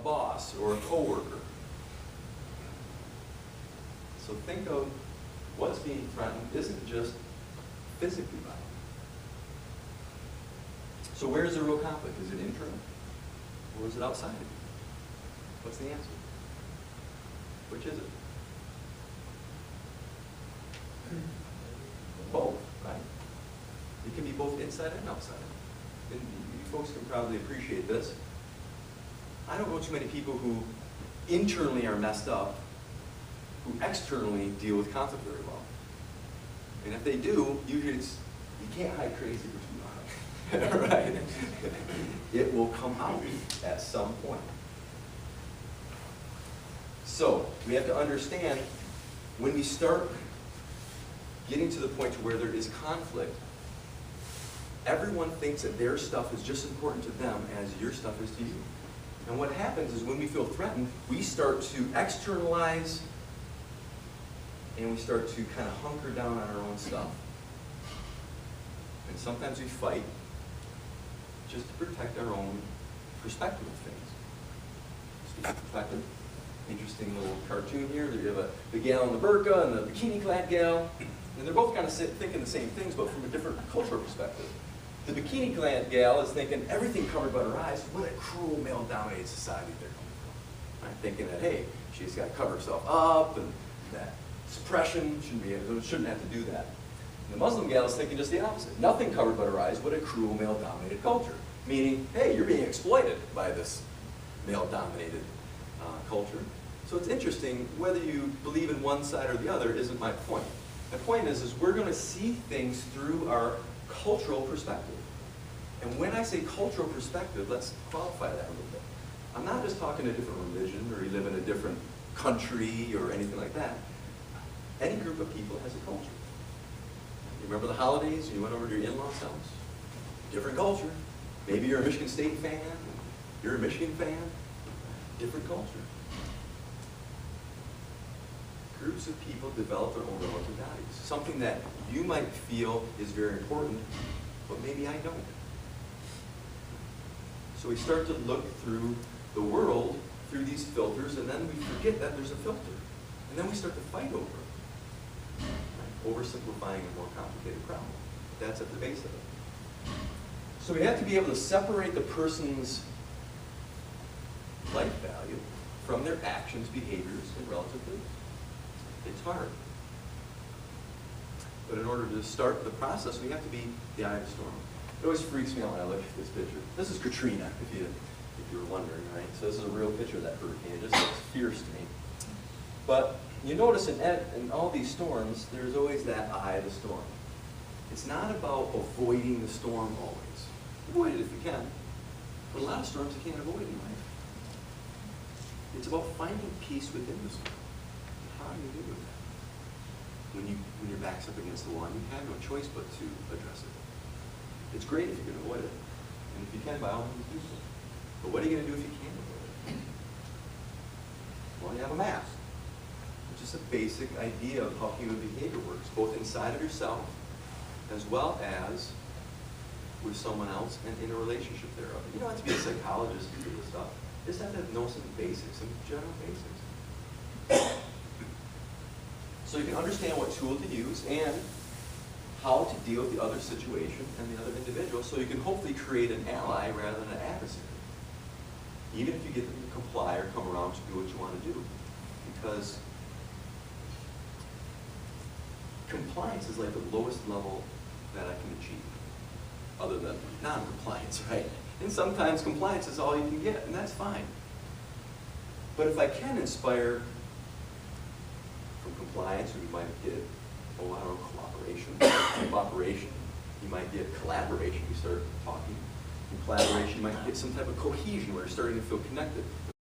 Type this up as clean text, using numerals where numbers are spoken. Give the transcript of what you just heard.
boss or a coworker. So think of what's being threatened isn't just physically violent. So where's the real conflict? Is it internal? Or is it outside of you? What's the answer? Which is it? Both, right? It can be both inside and outside. And you folks can probably appreciate this. I don't know too many people who internally are messed up, who externally deal with conflict very well. And if they do, usually it's, you can't hide crazy for too long, right? It will come out at some point. So, we have to understand, when we start getting to the point to where there is conflict, everyone thinks that their stuff is just as important to them as your stuff is to you. And what happens is when we feel threatened, we start to externalize and we start to kind of hunker down on our own stuff. And sometimes we fight just to protect our own perspective of things. Speaking of perspective, interesting little cartoon here. You have the gal in the burqa and the bikini-clad gal, and they're both kind of thinking the same things, but from a different cultural perspective. The bikini-clad gal is thinking everything covered but her eyes. What a cruel male-dominated society they're coming from. Right? Thinking that, hey, she's got to cover herself up, and that suppression shouldn't have to do that. And the Muslim gal is thinking just the opposite. Nothing covered but her eyes. What a cruel male-dominated culture. Meaning, hey, you're being exploited by this male-dominated culture. So it's interesting, whether you believe in one side or the other isn't my point. My point is we're going to see things through our cultural perspective. And when I say cultural perspective, let's qualify that a little bit. I'm not just talking a different religion or you live in a different country or anything like that. Any group of people has a culture. You remember the holidays? You went over to your in-laws' house? Different culture. Maybe you're a Michigan State fan. You're a Michigan fan. Different culture. Groups of people develop their own relative values. Something that you might feel is very important, but maybe I don't. So we start to look through the world through these filters, and then we forget that there's a filter. And then we start to fight over it. Right? Oversimplifying a more complicated problem. That's at the base of it. So we have to be able to separate the person's life value from their actions, behaviors, and relative beliefs. It's hard. But in order to start the process, we have to be the eye of the storm. It always freaks me out when I look at this picture. This is Katrina, if you were wondering, right? So this is a real picture of that hurricane. It just looks fierce to me. But you notice in all these storms, there's always that eye of the storm. It's not about avoiding the storm always. Avoid it if you can. But a lot of storms you can't avoid in life. It's about finding peace within the storm. How do you do with that? When your back's up against the wall, you have no choice but to address it. It's great if you can avoid it. And if you can, by all means do so. But what are you going to do if you can't avoid it? Well, you have a mask. Which is a basic idea of how human behavior works, both inside of yourself as well as with someone else and in a relationship thereof. You don't have to be a psychologist to do this stuff. You just have to know some basics, some general basics. So you can understand what tool to use and how to deal with the other situation and the other individual, so you can hopefully create an ally rather than an adversary. Even if you get them to comply or come around to do what you want to do. Because compliance is like the lowest level that I can achieve, other than non-compliance, right? And sometimes compliance is all you can get, and that's fine. But if I can inspire from compliance, or you might get, oh, I don't know, cooperation, cooperation, you might get collaboration, you start talking. In collaboration, you might get some type of cohesion where you're starting to feel connected.